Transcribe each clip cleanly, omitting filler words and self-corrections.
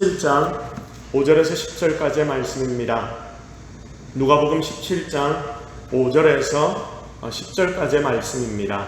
17장 5절에서 10절까지의 말씀입니다. 누가복음 17장 5절에서 10절까지의 말씀입니다.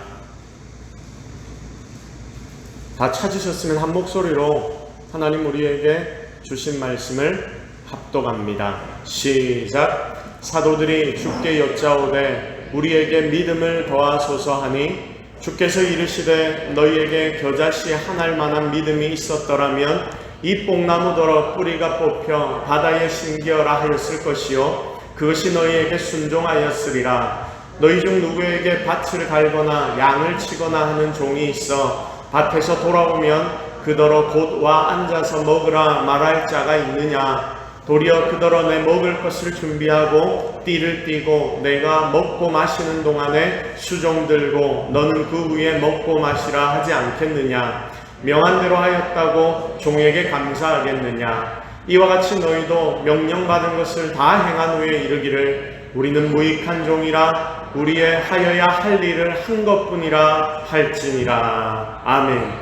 다 찾으셨으면 한 목소리로 하나님 우리에게 주신 말씀을 합독합니다. 시작. 사도들이 주께 여짜오되 우리에게 믿음을 더하소서 하니 주께서 이르시되 너희에게 겨자씨 하나일 만한 믿음이 있었더라면 이 뽕나무더러 뿌리가 뽑혀 바다에 심기어라 하였을 것이요 그것이 너희에게 순종하였으리라. 너희 중 누구에게 밭을 갈거나 양을 치거나 하는 종이 있어 밭에서 돌아오면 그더러 곧 와 앉아서 먹으라 말할 자가 있느냐? 도리어 그더러 내 먹을 것을 준비하고 띠를 띠고 내가 먹고 마시는 동안에 수종 들고 너는 그 위에 먹고 마시라 하지 않겠느냐? 명한 대로 하였다고 종에게 감사하겠느냐? 이와 같이 너희도 명령받은 것을 다 행한 후에 이르기를 우리는 무익한 종이라 우리의 하여야 할 일을 한 것뿐이라 할지니라. 아멘.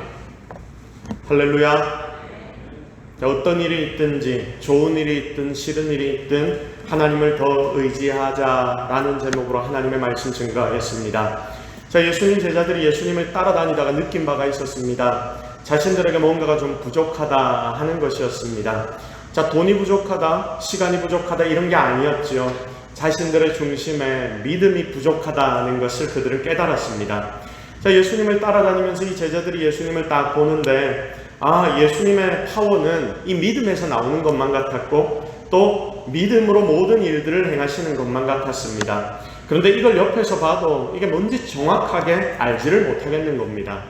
할렐루야. 어떤 일이 있든지 좋은 일이 있든 싫은 일이 있든 하나님을 더 의지하자라는 제목으로 하나님의 말씀 증거하겠습니다. 자, 예수님 제자들이 예수님을 따라다니다가 느낀 바가 있었습니다. 자신들에게 뭔가가 좀 부족하다 하는 것이었습니다. 자, 돈이 부족하다, 시간이 부족하다 이런 게 아니었지요. 자신들의 중심에 믿음이 부족하다는 것을 그들은 깨달았습니다. 자, 예수님을 따라다니면서 이 제자들이 예수님을 딱 보는데 예수님의 파워는 이 믿음에서 나오는 것만 같았고 또 믿음으로 모든 일들을 행하시는 것만 같았습니다. 그런데 이걸 옆에서 봐도 이게 뭔지 정확하게 알지를 못하겠는 겁니다.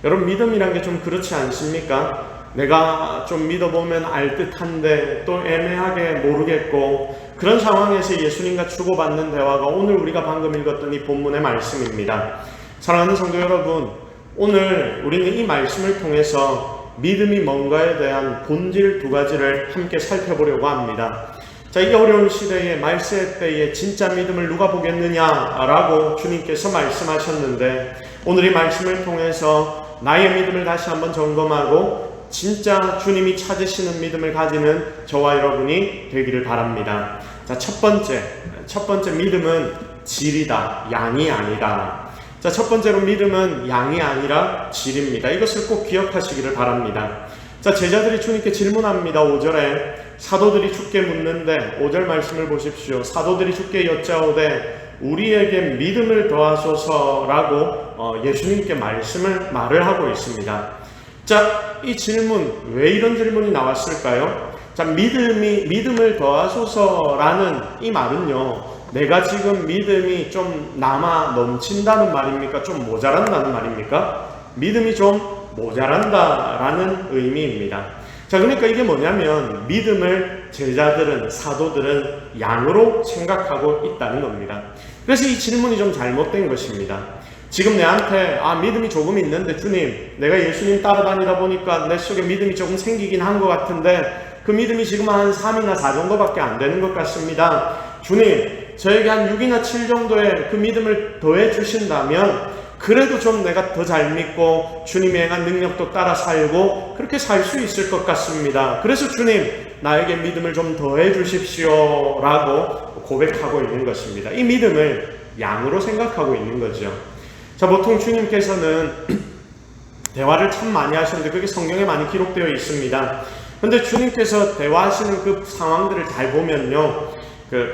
여러분, 믿음이란 게 좀 그렇지 않습니까? 내가 좀 믿어보면 알 듯한데 또 애매하게 모르겠고 그런 상황에서 예수님과 주고받는 대화가 오늘 우리가 방금 읽었던 이 본문의 말씀입니다. 사랑하는 성도 여러분, 오늘 우리는 이 말씀을 통해서 믿음이 뭔가에 대한 본질 두 가지를 함께 살펴보려고 합니다. 자, 이 어려운 시대에 말세 때에 진짜 믿음을 누가 보겠느냐라고 주님께서 말씀하셨는데 오늘 이 말씀을 통해서 나의 믿음을 다시 한번 점검하고 진짜 주님이 찾으시는 믿음을 가지는 저와 여러분이 되기를 바랍니다. 자, 첫 번째 믿음은 질이다, 양이 아니다. 자, 첫 번째로 믿음은 양이 아니라 질입니다. 이것을 꼭 기억하시기를 바랍니다. 자, 제자들이 주님께 질문합니다. 5절에 사도들이 주께 묻는데 5절 말씀을 보십시오. 사도들이 주께 여짜오되 우리에게 믿음을 더하소서라고 예수님께 말을 하고 있습니다. 자, 이 질문, 왜 이런 질문이 나왔을까요? 자, 믿음을 더하소서라는 이 말은요, 내가 지금 믿음이 좀 남아 넘친다는 말입니까? 좀 모자란다는 말입니까? 믿음이 좀 모자란다라는 의미입니다. 자, 그러니까 이게 뭐냐면 믿음을 제자들은, 사도들은 양으로 생각하고 있다는 겁니다. 그래서 이 질문이 좀 잘못된 것입니다. 지금 내한테 믿음이 조금 있는데 주님, 내가 예수님 따라다니다 보니까 내 속에 믿음이 조금 생기긴 한 것 같은데 그 믿음이 지금 한 3이나 4 정도밖에 안 되는 것 같습니다. 주님, 저에게 한 6이나 7 정도의 그 믿음을 더해 주신다면 그래도 좀 내가 더 잘 믿고 주님의 행한 능력도 따라 살고 그렇게 살 수 있을 것 같습니다. 그래서 주님, 나에게 믿음을 좀 더해 주십시오 라고 고백하고 있는 것입니다. 이 믿음을 양으로 생각하고 있는 거죠. 자, 보통 주님께서는 대화를 참 많이 하시는데 그게 성경에 많이 기록되어 있습니다. 그런데 주님께서 대화하시는 그 상황들을 잘 보면요,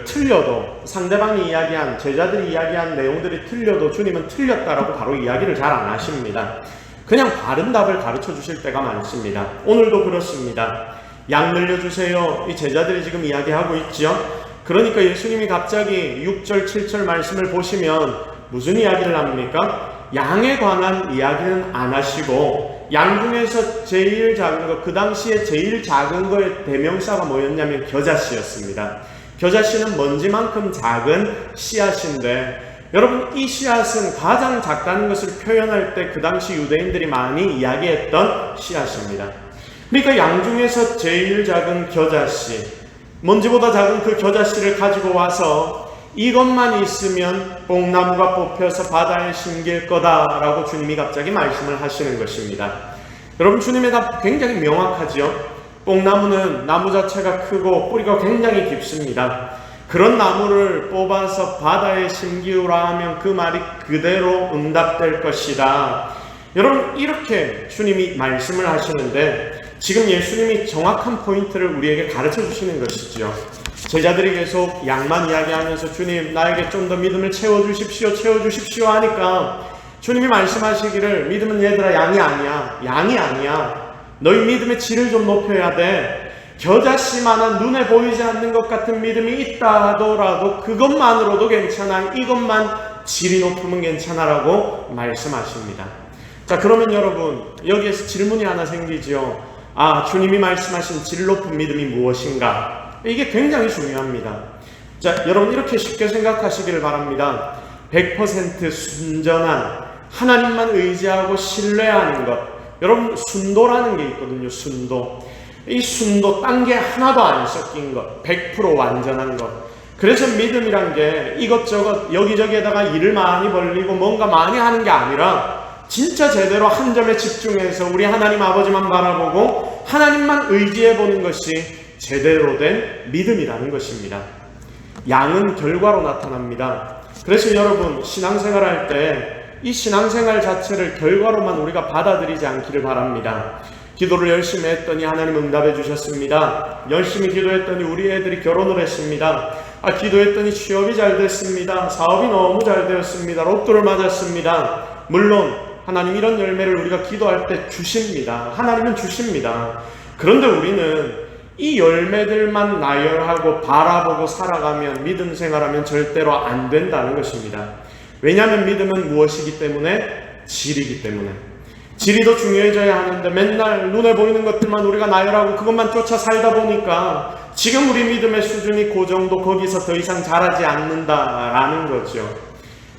틀려도 상대방이 이야기한, 제자들이 이야기한 내용들이 틀려도 주님은 틀렸다라고 바로 이야기를 잘 안 하십니다. 그냥 바른 답을 가르쳐 주실 때가 많습니다. 오늘도 그렇습니다. 양 늘려주세요, 이 제자들이 지금 이야기하고 있죠. 그러니까 예수님이 갑자기 6절 7절 말씀을 보시면 무슨 이야기를 합니까? 양에 관한 이야기는 안 하시고 양 중에서 제일 작은 거, 그 당시에 제일 작은 거의 대명사가 뭐였냐면 겨자씨였습니다. 겨자씨는 먼지만큼 작은 씨앗인데 여러분, 이 씨앗은 가장 작다는 것을 표현할 때 그 당시 유대인들이 많이 이야기했던 씨앗입니다. 그러니까 양 중에서 제일 작은 겨자씨, 먼지보다 작은 그 겨자씨를 가지고 와서 이것만 있으면 뽕나무가 뽑혀서 바다에 심길 거다라고 주님이 갑자기 말씀을 하시는 것입니다. 여러분, 주님의 답 굉장히 명확하지요. 뽕나무는 나무 자체가 크고 뿌리가 굉장히 깊습니다. 그런 나무를 뽑아서 바다에 심기우라 하면 그 말이 그대로 응답될 것이다. 여러분, 이렇게 주님이 말씀을 하시는데 지금 예수님이 정확한 포인트를 우리에게 가르쳐 주시는 것이죠. 제자들이 계속 양만 이야기하면서 주님, 나에게 좀 더 믿음을 채워주십시오 하니까 주님이 말씀하시기를, 믿음은 얘들아 양이 아니야. 너희 믿음의 질을 좀 높여야 돼. 겨자씨만한 눈에 보이지 않는 것 같은 믿음이 있다 하더라도 그것만으로도 괜찮아. 이것만 질이 높으면 괜찮아라고 말씀하십니다. 자, 그러면 여러분, 여기에서 질문이 하나 생기죠. 주님이 말씀하신 질 높은 믿음이 무엇인가? 이게 굉장히 중요합니다. 자, 여러분, 이렇게 쉽게 생각하시기를 바랍니다. 100% 순전한 하나님만 의지하고 신뢰하는 것. 여러분, 순도라는 게 있거든요. 순도. 이 순도, 딴 게 하나도 안 섞인 것, 100% 완전한 것. 그래서 믿음이란 게 이것저것 여기저기에다가 일을 많이 벌리고 뭔가 많이 하는 게 아니라 진짜 제대로 한 점에 집중해서 우리 하나님 아버지만 바라보고 하나님만 의지해보는 것이 제대로 된 믿음이라는 것입니다. 양은 결과로 나타납니다. 그래서 여러분, 신앙생활 할 때 이 신앙생활 자체를 결과로만 우리가 받아들이지 않기를 바랍니다. 기도를 열심히 했더니 하나님 응답해 주셨습니다. 열심히 기도했더니 우리 애들이 결혼을 했습니다. 기도했더니 취업이 잘 됐습니다. 사업이 너무 잘 되었습니다. 로또를 맞았습니다. 물론 하나님 이런 열매를 우리가 기도할 때 주십니다. 하나님은 주십니다. 그런데 우리는 이 열매들만 나열하고 바라보고 살아가면, 믿음 생활하면 절대로 안 된다는 것입니다. 왜냐하면 믿음은 무엇이기 때문에? 질이기 때문에. 질이 더 중요해져야 하는데 맨날 눈에 보이는 것들만 우리가 나열하고 그것만 쫓아 살다 보니까 지금 우리 믿음의 수준이 그 정도, 거기서 더 이상 자라지 않는다라는 거죠.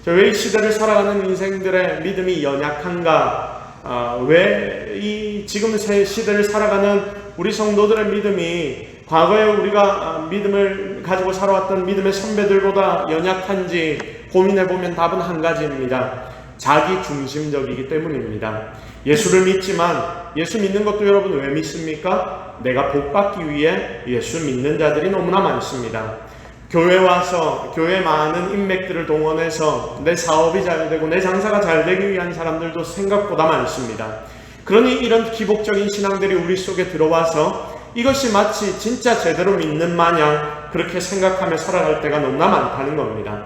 왜 이 시대를 살아가는 인생들의 믿음이 연약한가? 왜 이 지금 새 시대를 살아가는 우리 성도들의 믿음이 과거에 우리가 믿음을 가지고 살아왔던 믿음의 선배들보다 연약한지 고민해보면 답은 한 가지입니다. 자기 중심적이기 때문입니다. 예수를 믿지만, 예수 믿는 것도 여러분 왜 믿습니까? 내가 복받기 위해 예수 믿는 자들이 너무나 많습니다. 교회 와서 교회 많은 인맥들을 동원해서 내 사업이 잘 되고 내 장사가 잘 되기 위한 사람들도 생각보다 많습니다. 그러니 이런 기복적인 신앙들이 우리 속에 들어와서 이것이 마치 진짜 제대로 믿는 마냥 그렇게 생각하며 살아갈 때가 너무나 많다는 겁니다.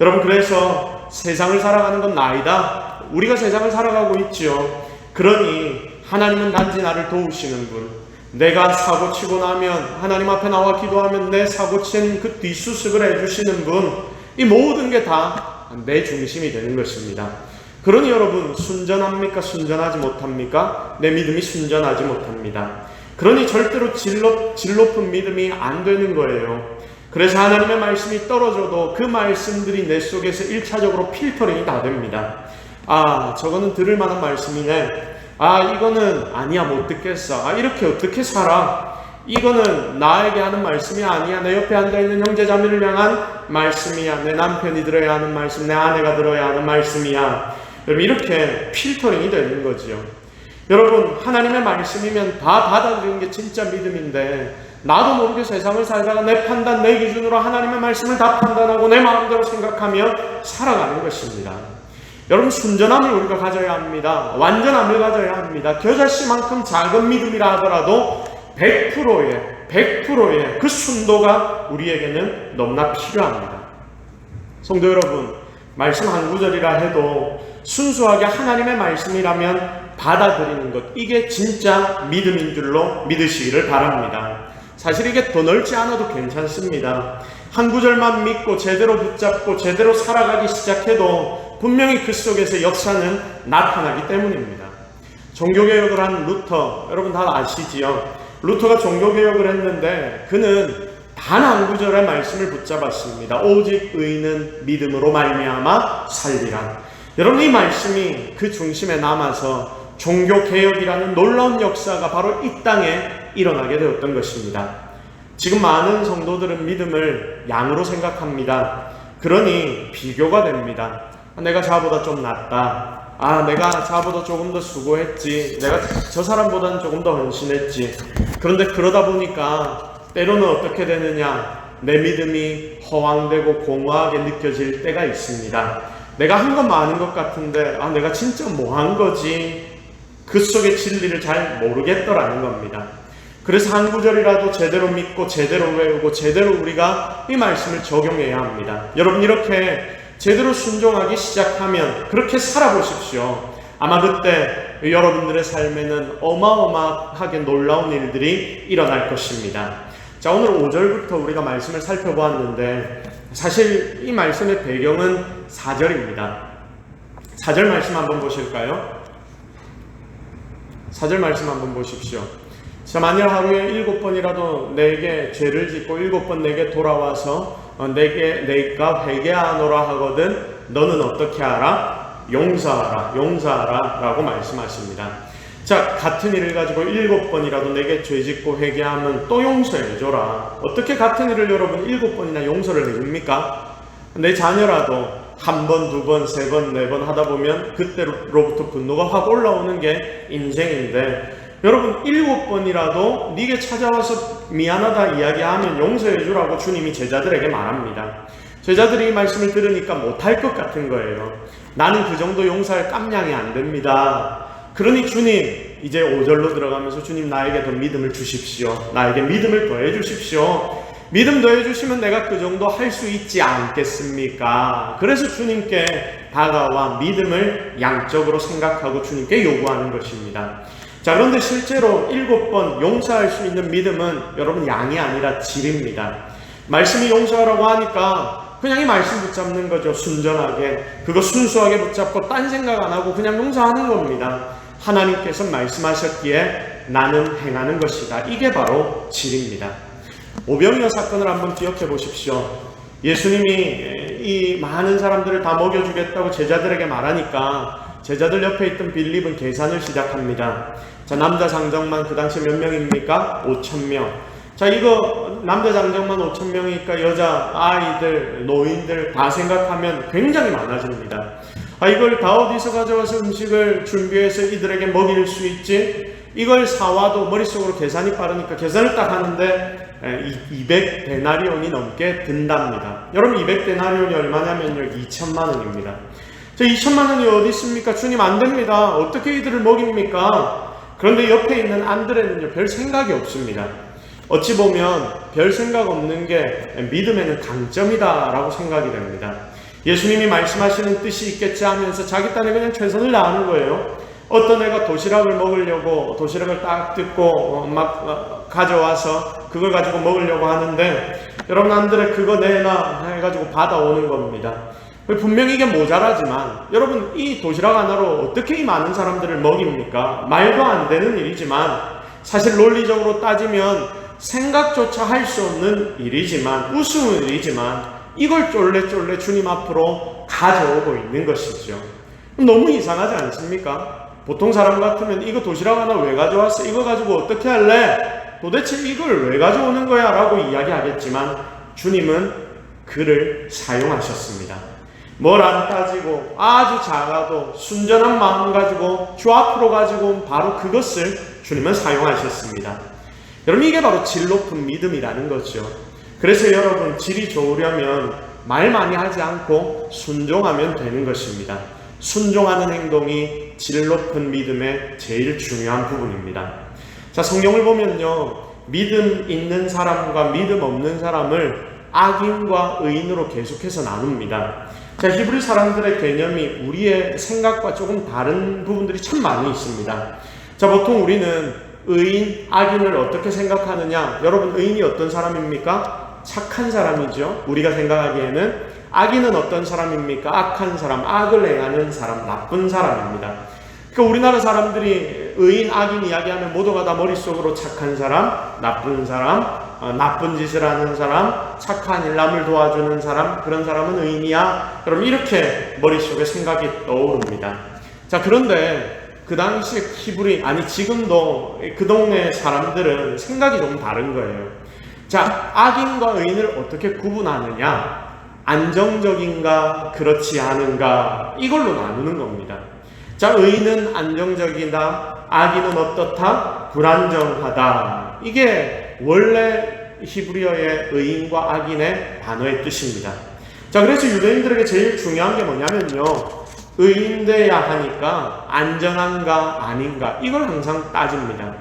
여러분, 그래서 세상을 살아가는 건 나이다. 우리가 세상을 살아가고 있지요. 그러니 하나님은 단지 나를 도우시는 분, 내가 사고치고 나면 하나님 앞에 나와 기도하면 내 사고친 그 뒷수습을 해주시는 분, 이 모든 게 다 내 중심이 되는 것입니다. 그러니 여러분, 순전합니까? 순전하지 못합니까? 내 믿음이 순전하지 못합니다. 그러니 절대로 질 높은 믿음이 안 되는 거예요. 그래서 하나님의 말씀이 떨어져도 그 말씀들이 내 속에서 1차적으로 필터링이 다 됩니다. 저거는 들을 만한 말씀이네. 이거는 아니야, 못 듣겠어. 이렇게 어떻게 살아? 이거는 나에게 하는 말씀이 아니야. 내 옆에 앉아있는 형제자매를 향한 말씀이야. 내 남편이 들어야 하는 말씀, 내 아내가 들어야 하는 말씀이야. 여러분, 이렇게 필터링이 되는 거지요. 여러분, 하나님의 말씀이면 다 받아들이는 게 진짜 믿음인데, 나도 모르게 세상을 살다가 내 판단, 내 기준으로 하나님의 말씀을 다 판단하고 내 마음대로 생각하며 살아가는 것입니다. 여러분, 순전함을 우리가 가져야 합니다. 완전함을 가져야 합니다. 겨자씨만큼 작은 믿음이라 하더라도 100%의 그 순도가 우리에게는 너무나 필요합니다. 성도 여러분, 말씀 한 구절이라 해도 순수하게 하나님의 말씀이라면 받아들이는 것, 이게 진짜 믿음인 줄로 믿으시기를 바랍니다. 사실 이게 더 넓지 않아도 괜찮습니다. 한 구절만 믿고 제대로 붙잡고 제대로 살아가기 시작해도 분명히 그 속에서 역사는 나타나기 때문입니다. 종교개혁을 한 루터, 여러분 다 아시지요? 루터가 종교개혁을 했는데 그는 단 한 구절의 말씀을 붙잡았습니다. 오직 의인은 믿음으로 말미암아 살리라. 여러분, 이 말씀이 그 중심에 남아서 종교개혁이라는 놀라운 역사가 바로 이 땅에 일어나게 되었던 것입니다. 지금 많은 성도들은 믿음을 양으로 생각합니다. 그러니 비교가 됩니다. 내가 저보다 좀 낫다. 내가 자보다 조금 더 수고했지, 내가 저 사람보다는 조금 더 헌신했지. 그런데 그러다 보니까 때로는 어떻게 되느냐, 내 믿음이 허황되고 공허하게 느껴질 때가 있습니다. 내가 한 건 많은 것 같은데 내가 진짜 뭐 한 거지? 그 속의 진리를 잘 모르겠더라는 겁니다. 그래서 한 구절이라도 제대로 믿고 제대로 외우고 제대로 우리가 이 말씀을 적용해야 합니다. 여러분, 이렇게 제대로 순종하기 시작하면 그렇게 살아보십시오. 아마 그때 여러분들의 삶에는 어마어마하게 놀라운 일들이 일어날 것입니다. 자, 오늘 5절부터 우리가 말씀을 살펴보았는데 사실 이 말씀의 배경은 4절입니다. 4절 말씀 한번 보실까요? 4절 말씀 한번 보십시오. 자, 만일 하루에 7번이라도 내게 죄를 짓고 7번 내게 돌아와서 내가 회개하노라 하거든 너는 어떻게 하라? 용서하라 라고 말씀하십니다. 자, 같은 일을 가지고 7번이라도 내게 죄 짓고 회개하면 또 용서해줘라. 어떻게 같은 일을 여러분 7번이나 용서를 해줍니까? 내 자녀라도 1번, 2번, 3번, 4번 하다 보면 그때로부터 분노가 확 올라오는 게 인생인데, 여러분 7번이라도 네게 찾아와서 미안하다 이야기하면 용서해주라고 주님이 제자들에게 말합니다. 제자들이 이 말씀을 들으니까 못할 것 같은 거예요. 나는 그 정도 용서할 깜냥이 안 됩니다. 그러니 주님, 이제 5절로 들어가면서 주님 나에게 더 믿음을 주십시오. 나에게 믿음을 더해 주십시오. 믿음 더해 주시면 내가 그 정도 할 수 있지 않겠습니까? 그래서 주님께 다가와 믿음을 양적으로 생각하고 주님께 요구하는 것입니다. 자, 그런데 실제로 7번 용서할 수 있는 믿음은 여러분 양이 아니라 질입니다. 말씀이 용서하라고 하니까 그냥 이 말씀 붙잡는 거죠. 순전하게, 그거 순수하게 붙잡고 딴 생각 안 하고 그냥 용서하는 겁니다. 하나님께서 말씀하셨기에 나는 행하는 것이다. 이게 바로 질입니다. 오병이어 사건을 한번 기억해 보십시오. 예수님이 이 많은 사람들을 다 먹여주겠다고 제자들에게 말하니까 제자들 옆에 있던 빌립은 계산을 시작합니다. 자, 남자 장정만 그 당시 몇 명입니까? 5,000명. 자, 이거 남자 장정만 5,000명이니까 여자, 아이들, 노인들 다 생각하면 굉장히 많아집니다. 이걸 다 어디서 가져와서 음식을 준비해서 이들에게 먹일 수 있지? 이걸 사와도 머릿속으로 계산이 빠르니까 계산을 딱 하는데 200데나리온이 넘게 든답니다. 여러분, 200데나리온이 얼마냐면요, 2천만 원입니다. 자, 2천만 원이 어디 있습니까? 주님, 안 됩니다. 어떻게 이들을 먹입니까? 그런데 옆에 있는 안드레는요, 별 생각이 없습니다. 어찌 보면 별 생각 없는 게 믿음에는 강점이다 라고 생각이 됩니다. 예수님이 말씀하시는 뜻이 있겠지 하면서 자기 딴에 그냥 최선을 다하는 거예요. 어떤 애가 도시락을 먹으려고 도시락을 딱 뜯고 막 가져와서 그걸 가지고 먹으려고 하는데, 여러분, 안드레 그거 내놔 해가지고 받아오는 겁니다. 분명히 이게 모자라지만 여러분, 이 도시락 하나로 어떻게 이 많은 사람들을 먹입니까? 말도 안 되는 일이지만, 사실 논리적으로 따지면 생각조차 할 수 없는 일이지만, 우스운 일이지만 이걸 쫄래쫄래 주님 앞으로 가져오고 있는 것이죠. 너무 이상하지 않습니까? 보통 사람 같으면 이거 도시락 하나 왜 가져왔어? 이거 가지고 어떻게 할래? 도대체 이걸 왜 가져오는 거야? 라고 이야기하겠지만 주님은 그를 사용하셨습니다. 뭘 안 따지고 아주 작아도 순전한 마음 가지고 주 앞으로 가지고 온 바로 그것을 주님은 사용하셨습니다. 여러분, 이게 바로 질 높은 믿음이라는 거죠. 그래서 여러분, 질이 좋으려면 말 많이 하지 않고 순종하면 되는 것입니다. 순종하는 행동이 질 높은 믿음의 제일 중요한 부분입니다. 자, 성경을 보면요, 믿음 있는 사람과 믿음 없는 사람을 악인과 의인으로 계속해서 나눕니다. 자, 히브리 사람들의 개념이 우리의 생각과 조금 다른 부분들이 참 많이 있습니다. 자, 보통 우리는 의인, 악인을 어떻게 생각하느냐? 여러분, 의인이 어떤 사람입니까? 착한 사람이죠. 우리가 생각하기에는. 악인은 어떤 사람입니까? 악한 사람, 악을 행하는 사람, 나쁜 사람입니다. 그러니까 우리나라 사람들이 의인, 악인 이야기하면 모두가 다 머릿속으로 착한 사람, 나쁜 사람, 나쁜 짓을 하는 사람, 착한 일, 남을 도와주는 사람, 그런 사람은 의인이야. 그럼 이렇게 머릿속에 생각이 떠오릅니다. 자, 그런데 그 당시에 히브리, 지금도 그 동네 사람들은 생각이 좀 다른 거예요. 자, 악인과 의인을 어떻게 구분하느냐? 안정적인가, 그렇지 않은가, 이걸로 나누는 겁니다. 자, 의인은 안정적이다, 악인은 어떻다? 불안정하다. 이게 원래 히브리어의 의인과 악인의 단어의 뜻입니다. 자, 그래서 유대인들에게 제일 중요한 게 뭐냐면요, 의인돼야 하니까 안전한가 아닌가 이걸 항상 따집니다.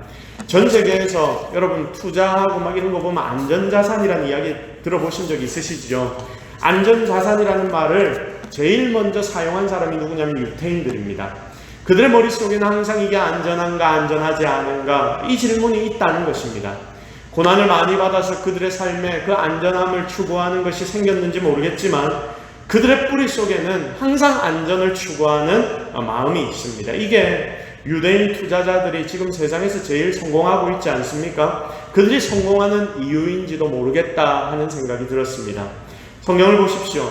전 세계에서 여러분 투자하고 막 이런 거 보면 안전자산이라는 이야기 들어보신 적 있으시죠? 안전자산이라는 말을 제일 먼저 사용한 사람이 누구냐면 유태인들입니다. 그들의 머릿속에는 항상 이게 안전한가 안전하지 않은가 이 질문이 있다는 것입니다. 고난을 많이 받아서 그들의 삶에 그 안전함을 추구하는 것이 생겼는지 모르겠지만 그들의 뿌리 속에는 항상 안전을 추구하는 마음이 있습니다. 이게 유대인 투자자들이 지금 세상에서 제일 성공하고 있지 않습니까? 그들이 성공하는 이유인지도 모르겠다 하는 생각이 들었습니다. 성경을 보십시오.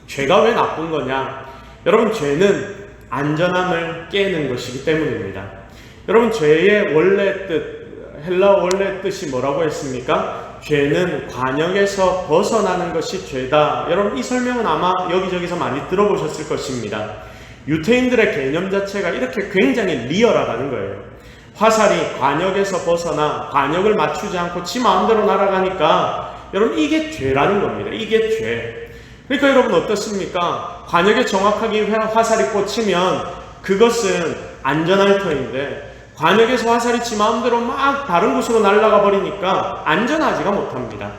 죄가 왜 나쁜 거냐? 여러분, 죄는 안전함을 깨는 것이기 때문입니다. 여러분, 죄의 원래 뜻, 헬라어 원래 뜻이 뭐라고 했습니까? 죄는 관역에서 벗어나는 것이 죄다. 여러분, 이 설명은 아마 여기저기서 많이 들어보셨을 것입니다. 유태인들의 개념 자체가 이렇게 굉장히 리얼하다는 거예요. 화살이 관역에서 벗어나 관역을 맞추지 않고 지 마음대로 날아가니까 여러분, 이게 죄라는 겁니다. 이게 죄. 그러니까 여러분 어떻습니까? 관역에 정확하게 화살이 꽂히면 그것은 안전할 터인데 관역에서 화살이 지 마음대로 막 다른 곳으로 날아가 버리니까 안전하지가 못합니다.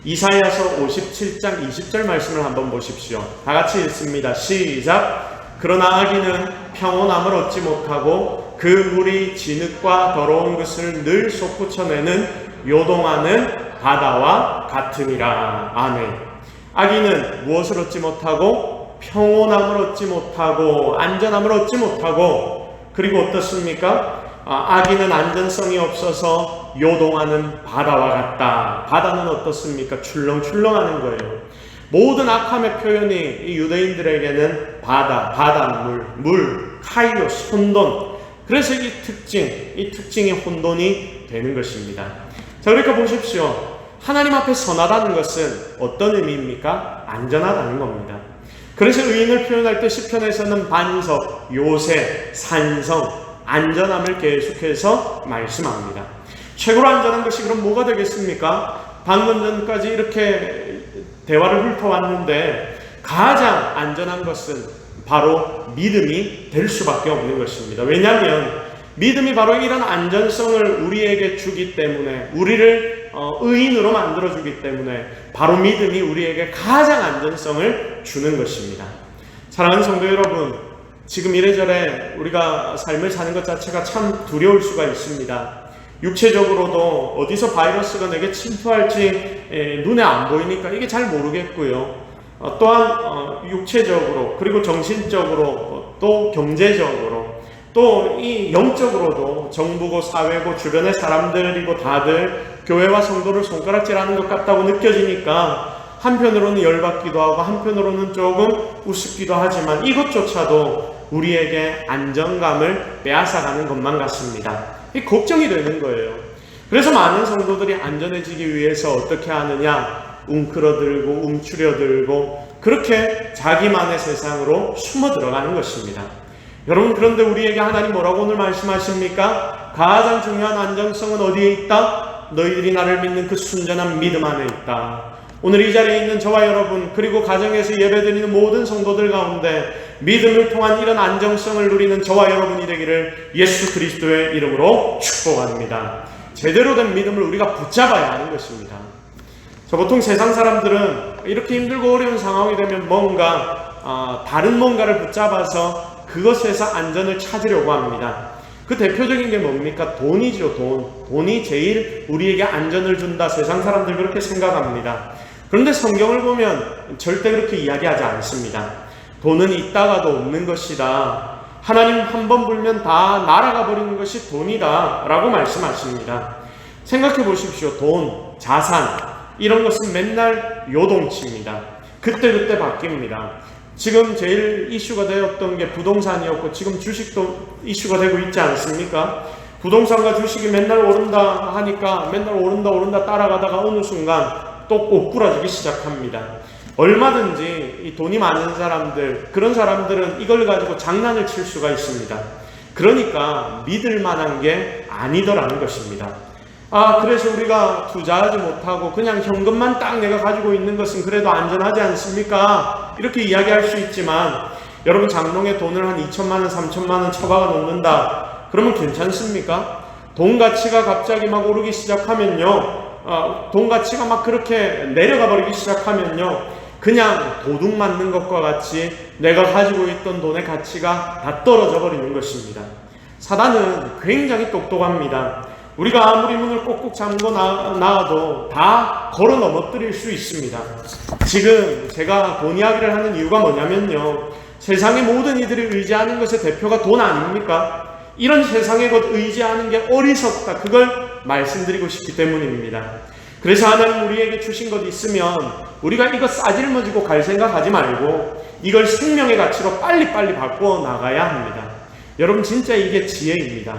이사야서 57장 20절 말씀을 한번 보십시오. 다 같이 읽습니다. 시작. 그러나 악인은 평온함을 얻지 못하고 그 물이 진흙과 더러운 것을 늘 솟구쳐내는 요동하는 바다와 같으니라. 아멘. 악인은 무엇을 얻지 못하고 평온함을 얻지 못하고 안전함을 얻지 못하고 그리고 어떻습니까? 악인은 안전성이 없어서 요동하는 바다와 같다. 바다는 어떻습니까? 출렁출렁하는 거예요. 모든 악함의 표현이 이 유대인들에게는 바다, 바닷물, 물, 카이오스, 혼돈. 그래서 이 특징이 혼돈이 되는 것입니다. 자, 그러니까 보십시오. 하나님 앞에 선하다는 것은 어떤 의미입니까? 안전하다는 겁니다. 그래서 의인을 표현할 때 시편에서는 반석, 요새, 산성, 안전함을 계속해서 말씀합니다. 최고로 안전한 것이 그럼 뭐가 되겠습니까? 방금 전까지 이렇게 대화를 훑어왔는데 가장 안전한 것은 바로 믿음이 될 수밖에 없는 것입니다. 왜냐하면 믿음이 바로 이런 안전성을 우리에게 주기 때문에, 우리를 의인으로 만들어주기 때문에 바로 믿음이 우리에게 가장 안전성을 주는 것입니다. 사랑하는 성도 여러분, 지금 이래저래 우리가 삶을 사는 것 자체가 참 두려울 수가 있습니다. 육체적으로도 어디서 바이러스가 내게 침투할지 눈에 안 보이니까 이게 잘 모르겠고요. 또한 육체적으로, 그리고 정신적으로, 또 경제적으로, 또 이 영적으로도 정부고 사회고 주변의 사람들이고 다들 교회와 성도를 손가락질하는 것 같다고 느껴지니까 한편으로는 열받기도 하고 한편으로는 조금 우습기도 하지만 이것조차도 우리에게 안정감을 빼앗아가는 것만 같습니다. 이 걱정이 되는 거예요. 그래서 많은 성도들이 안전해지기 위해서 어떻게 하느냐? 웅크러들고 움츠려들고 그렇게 자기만의 세상으로 숨어 들어가는 것입니다. 여러분, 그런데 우리에게 하나님 뭐라고 오늘 말씀하십니까? 가장 중요한 안정성은 어디에 있다? 너희들이 나를 믿는 그 순전한 믿음 안에 있다. 오늘 이 자리에 있는 저와 여러분, 그리고 가정에서 예배드리는 모든 성도들 가운데 믿음을 통한 이런 안정성을 누리는 저와 여러분이 되기를 예수 그리스도의 이름으로 축복합니다. 제대로 된 믿음을 우리가 붙잡아야 하는 것입니다. 보통 세상 사람들은 이렇게 힘들고 어려운 상황이 되면 뭔가 다른 뭔가를 붙잡아서 그것에서 안전을 찾으려고 합니다. 그 대표적인 게 뭡니까? 돈이죠. 돈이 제일 우리에게 안전을 준다. 세상 사람들 그렇게 생각합니다. 그런데 성경을 보면 절대 그렇게 이야기하지 않습니다. 돈은 있다가도 없는 것이다. 하나님 한 번 불면 다 날아가 버리는 것이 돈이다 라고 말씀하십니다. 생각해 보십시오. 돈, 자산 이런 것은 맨날 요동칩니다. 그때그때 바뀝니다. 지금 제일 이슈가 되었던 게 부동산이었고 지금 주식도 이슈가 되고 있지 않습니까? 부동산과 주식이 맨날 오른다 하니까 맨날 오른다 따라가다가 어느 순간 또 꼬꾸라지기 시작합니다. 얼마든지 이 돈이 많은 사람들, 그런 사람들은 이걸 가지고 장난을 칠 수가 있습니다. 그러니까 믿을 만한 게 아니더라는 것입니다. 그래서 우리가 투자하지 못하고 그냥 현금만 딱 내가 가지고 있는 것은 그래도 안전하지 않습니까? 이렇게 이야기할 수 있지만, 여러분 장롱에 돈을 한 2천만 원, 3천만 원 처박아 놓는다. 그러면 괜찮습니까? 돈 가치가 갑자기 막 오르기 시작하면요, 돈 가치가 막 그렇게 내려가 버리기 시작하면요, 그냥 도둑 맞는 것과 같이 내가 가지고 있던 돈의 가치가 다 떨어져 버리는 것입니다. 사단은 굉장히 똑똑합니다. 우리가 아무리 문을 꼭꼭 잠궈 놔도 다 걸어 넘어뜨릴 수 있습니다. 지금 제가 돈 이야기를 하는 이유가 뭐냐면요, 세상의 모든 이들이 의지하는 것의 대표가 돈 아닙니까? 이런 세상의 것 의지하는 게 어리석다, 그걸 말씀드리고 싶기 때문입니다. 그래서 하나님 우리에게 주신 것 있으면 우리가 이거 싸질머지고 갈 생각하지 말고 이걸 생명의 가치로 빨리빨리 바꾸어 나가야 합니다. 여러분 진짜 이게 지혜입니다.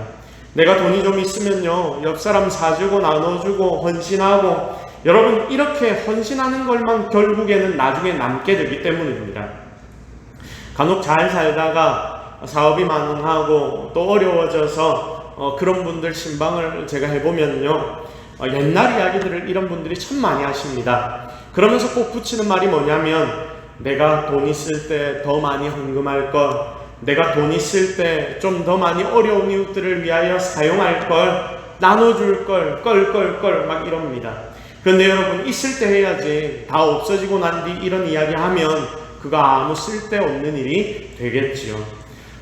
내가 돈이 좀 있으면요, 옆 사람 사주고 나눠주고 헌신하고, 여러분 이렇게 헌신하는 것만 결국에는 나중에 남게 되기 때문입니다. 간혹 잘 살다가 사업이 만원하고 또 어려워져서 그런 분들 신방을 제가 해보면요, 옛날 이야기들을 이런 분들이 참 많이 하십니다. 그러면서 꼭 붙이는 말이 뭐냐면, 내가 돈 있을 때 더 많이 헌금할 걸, 내가 돈 있을 때 좀 더 많이 어려운 이웃들을 위하여 사용할 걸, 나눠줄 걸, 껄껄껄 막 이럽니다. 그런데 여러분, 있을 때 해야지 다 없어지고 난 뒤 이런 이야기 하면 그거 아무 쓸데없는 일이 되겠지요.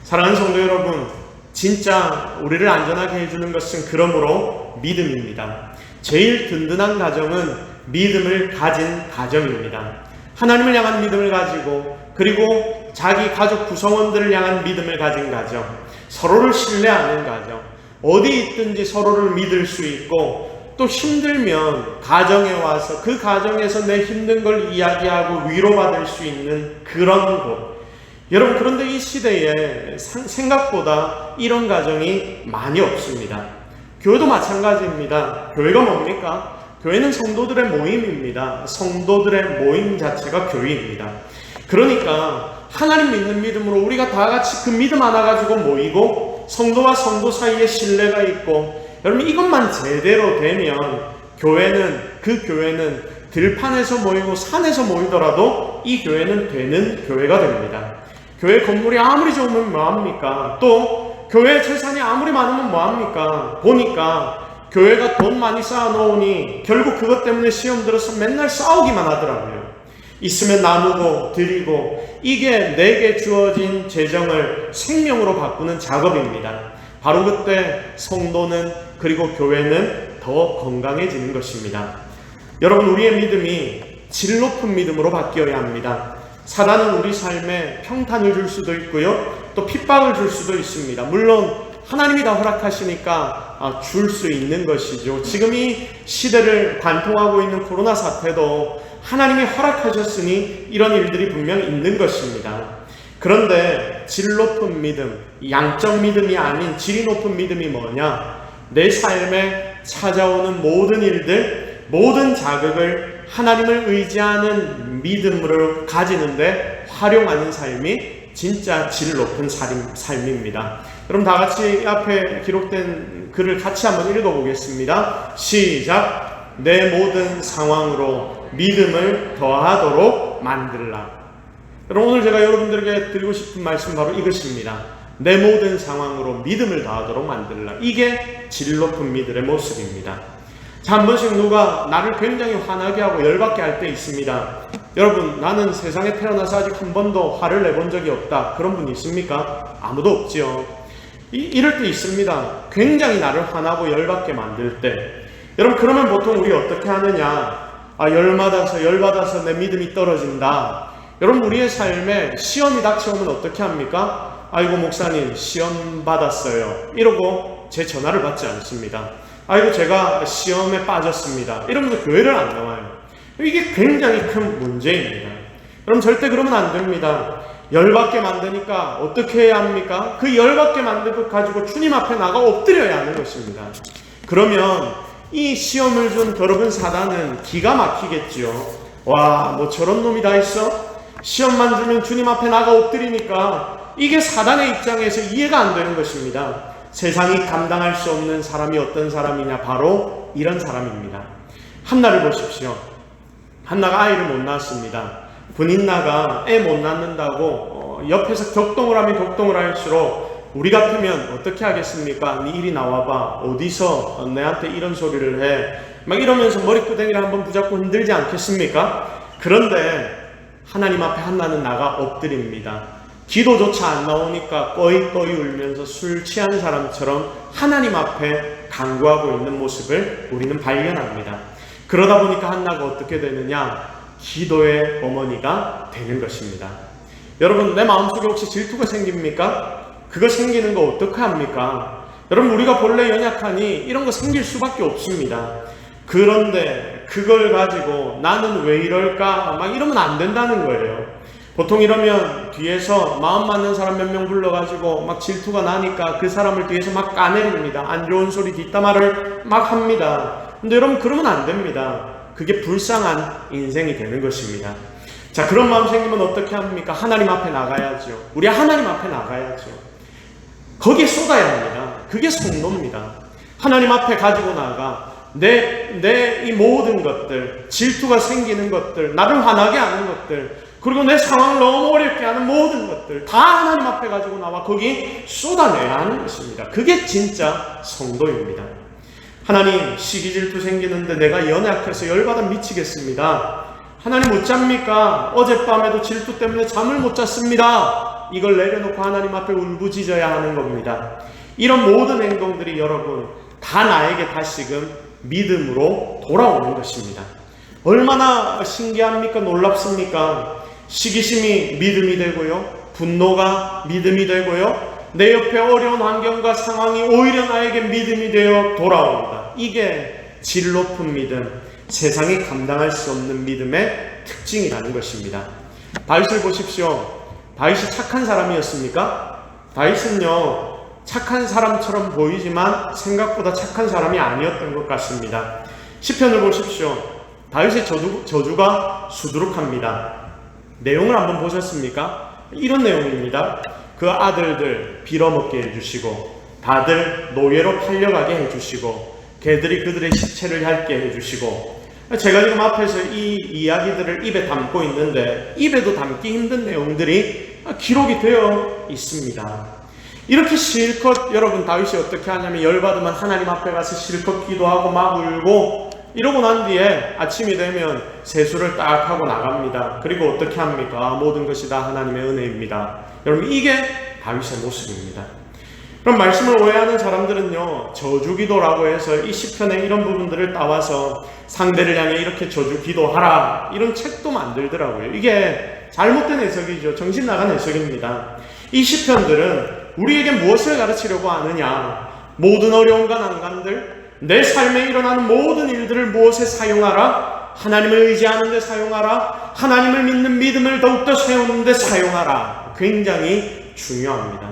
사랑하는 성도 여러분, 진짜 우리를 안전하게 해주는 것은 그러므로 믿음입니다. 제일 든든한 가정은 믿음을 가진 가정입니다. 하나님을 향한 믿음을 가지고, 그리고 자기 가족 구성원들을 향한 믿음을 가진 가정, 서로를 신뢰하는 가정, 어디 있든지 서로를 믿을 수 있고, 또 힘들면 가정에 와서 그 가정에서 내 힘든 걸 이야기하고 위로받을 수 있는 그런 곳. 여러분, 그런데 이 시대에 생각보다 이런 가정이 많이 없습니다. 교회도 마찬가지입니다. 교회가 뭡니까? 교회는 성도들의 모임입니다. 성도들의 모임 자체가 교회입니다. 그러니까 하나님 믿는 믿음으로 우리가 다 같이 그 믿음 하나 가지고 모이고, 성도와 성도 사이에 신뢰가 있고, 여러분 이것만 제대로 되면 그 교회는 들판에서 모이고 산에서 모이더라도 이 교회는 되는 교회가 됩니다. 교회 건물이 아무리 좋으면 뭐합니까? 또 교회 재산이 아무리 많으면 뭐합니까? 보니까 교회가 돈 많이 쌓아놓으니 결국 그것 때문에 시험 들어서 맨날 싸우기만 하더라고요. 있으면 나누고 드리고, 이게 내게 주어진 재정을 생명으로 바꾸는 작업입니다. 바로 그때 성도는, 그리고 교회는 더 건강해지는 것입니다. 여러분, 우리의 믿음이 질 높은 믿음으로 바뀌어야 합니다. 사단은 우리 삶에 평탄을 줄 수도 있고요, 또 핍박을 줄 수도 있습니다. 물론 하나님이 다 허락하시니까 줄 수 있는 것이죠. 지금 이 시대를 관통하고 있는 코로나 사태도 하나님이 허락하셨으니 이런 일들이 분명히 있는 것입니다. 그런데 질 높은 믿음, 양적 믿음이 아닌 질이 높은 믿음이 뭐냐? 내 삶에 찾아오는 모든 일들, 모든 자극을 하나님을 의지하는 믿음으로 가지는데 활용하는 삶이 진짜 질 높은 삶입니다. 그럼 다 같이 앞에 기록된 글을 같이 한번 읽어보겠습니다. 시작. 내 모든 상황으로 믿음을 더하도록 만들라. 여러분, 오늘 제가 여러분들에게 드리고 싶은 말씀 바로 이것입니다. 내 모든 상황으로 믿음을 더하도록 만들라. 이게 질 높은 믿음의 모습입니다. 자, 한 번씩 누가 나를 굉장히 화나게 하고 열받게 할 때 있습니다. 여러분, 나는 세상에 태어나서 아직 한 번도 화를 내본 적이 없다. 그런 분 있습니까? 아무도 없지요. 이럴 때 있습니다. 굉장히 나를 화나고 열받게 만들 때. 여러분, 그러면 보통 우리 어떻게 하느냐? 열받아서 내 믿음이 떨어진다. 여러분, 우리의 삶에 시험이 닥쳐오면 어떻게 합니까? 아이고, 목사님 시험 받았어요. 이러고 제 전화를 받지 않습니다. 아이고, 제가 시험에 빠졌습니다. 이러면서 교회를 안 나와요. 이게 굉장히 큰 문제입니다. 여러분, 절대 그러면 안 됩니다. 열받게 만드니까 어떻게 해야 합니까? 그 열받게 만든 것 가지고 주님 앞에 나가 엎드려야 하는 것입니다. 그러면 이 시험을 준 여러분 사단은 기가 막히겠지요. 와, 뭐 저런 놈이 다 있어? 시험만 주면 주님 앞에 나가 엎드리니까 이게 사단의 입장에서 이해가 안 되는 것입니다. 세상이 감당할 수 없는 사람이 어떤 사람이냐? 바로 이런 사람입니다. 한나를 보십시오. 한나가 아이를 못 낳았습니다. 분인나가 애 못 낳는다고 옆에서 격동을 하면 격동을 할수록 우리 같으면 어떻게 하겠습니까? 네 이리 나와봐. 어디서 내한테 이런 소리를 해? 막 이러면서 머리끄댕이를 한번 붙잡고 흔들지 않겠습니까? 그런데 하나님 앞에 한나는 나가 엎드립니다. 기도조차 안 나오니까 꺼이꺼이 울면서 술 취한 사람처럼 하나님 앞에 간구하고 있는 모습을 우리는 발견합니다. 그러다 보니까 한나가 어떻게 되느냐? 기도의 어머니가 되는 것입니다. 여러분, 내 마음속에 혹시 질투가 생깁니까? 그거 생기는 거 어떻게 합니까? 여러분, 우리가 본래 연약하니 이런 거 생길 수밖에 없습니다. 그런데 그걸 가지고 나는 왜 이럴까? 막 이러면 안 된다는 거예요. 보통 이러면 뒤에서 마음 맞는 사람 몇 명 불러가지고 막 질투가 나니까 그 사람을 뒤에서 막 까내립니다. 안 좋은 소리 뒷담화를 막 합니다. 근데 여러분, 그러면 안 됩니다. 그게 불쌍한 인생이 되는 것입니다. 자, 그런 마음 생기면 어떻게 합니까? 하나님 앞에 나가야죠. 우리 하나님 앞에 나가야죠. 거기에 쏟아야 합니다. 그게 성도입니다. 하나님 앞에 가지고 나가 내 이 모든 것들, 질투가 생기는 것들, 나를 화나게 하는 것들, 그리고 내 상황을 너무 어렵게 하는 모든 것들 다 하나님 앞에 가지고 나와 거기 쏟아내야 하는 것입니다. 그게 진짜 성도입니다. 하나님, 시기 질투 생기는데 내가 연약해서 열받아 미치겠습니다. 하나님 어쩝니까? 어젯밤에도 질투 때문에 잠을 못 잤습니다. 이걸 내려놓고 하나님 앞에 울부짖어야 하는 겁니다. 이런 모든 행동들이 여러분 다 나에게 다시금 믿음으로 돌아오는 것입니다. 얼마나 신기합니까? 놀랍습니까? 시기심이 믿음이 되고요, 분노가 믿음이 되고요, 내 옆에 어려운 환경과 상황이 오히려 나에게 믿음이 되어 돌아옵니다. 이게 질 높은 믿음, 세상이 감당할 수 없는 믿음의 특징이라는 것입니다. 다윗을 보십시오. 다윗이 착한 사람이었습니까? 다윗은요, 착한 사람처럼 보이지만 생각보다 착한 사람이 아니었던 것 같습니다. 시편을 보십시오. 다윗의 저주가 수두룩합니다. 내용을 한번 보셨습니까? 이런 내용입니다. 그 아들들 빌어먹게 해주시고, 다들 노예로 팔려가게 해주시고, 개들이 그들의 시체를 핥게 해주시고. 제가 지금 앞에서 이 이야기들을 입에 담고 있는데 입에도 담기 힘든 내용들이 기록이 되어 있습니다. 이렇게 실컷 여러분 다윗이 어떻게 하냐면 열받으면 하나님 앞에 가서 실컷 기도하고 막 울고 이러고 난 뒤에 아침이 되면 세수를 딱 하고 나갑니다. 그리고 어떻게 합니까? 모든 것이 다 하나님의 은혜입니다. 여러분, 이게 다윗의 모습입니다. 그럼 말씀을 오해하는 사람들은요, 저주기도라고 해서 이 시편의 이런 부분들을 따와서 상대를 향해 이렇게 저주기도하라 이런 책도 만들더라고요. 이게 잘못된 해석이죠. 정신 나간 해석입니다. 이 시편들은 우리에게 무엇을 가르치려고 하느냐? 모든 어려움과 난관들, 내 삶에 일어나는 모든 일들을 무엇에 사용하라? 하나님을 의지하는 데 사용하라. 하나님을 믿는 믿음을 더욱더 세우는 데 사용하라. 굉장히 중요합니다.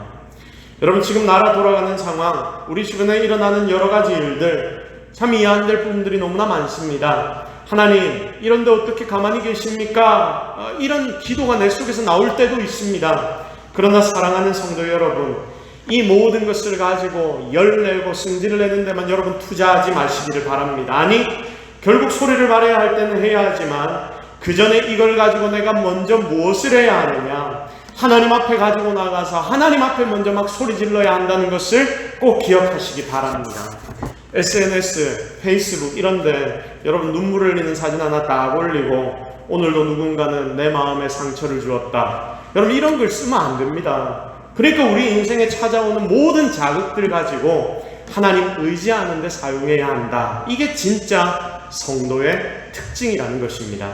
여러분, 지금 나라 돌아가는 상황, 우리 주변에 일어나는 여러 가지 일들, 참 이해 안 될 부분들이 너무나 많습니다. 하나님, 이런데 어떻게 가만히 계십니까? 이런 기도가 내 속에서 나올 때도 있습니다. 그러나 사랑하는 성도 여러분, 이 모든 것을 가지고 열내고 승질을 내는 데만 여러분 투자하지 마시기를 바랍니다. 아니, 결국 소리를 말해야 할 때는 해야 하지만 그 전에 이걸 가지고 내가 먼저 무엇을 해야 하느냐? 하나님 앞에 가지고 나가서 하나님 앞에 먼저 막 소리 질러야 한다는 것을 꼭 기억하시기 바랍니다. SNS, 페이스북 이런데 여러분 눈물을 흘리는 사진 하나 딱 올리고 오늘도 누군가는 내 마음에 상처를 주었다. 여러분, 이런 글 쓰면 안 됩니다. 그러니까 우리 인생에 찾아오는 모든 자극들 가지고 하나님 의지하는 데 사용해야 한다. 이게 진짜 성도의 특징이라는 것입니다.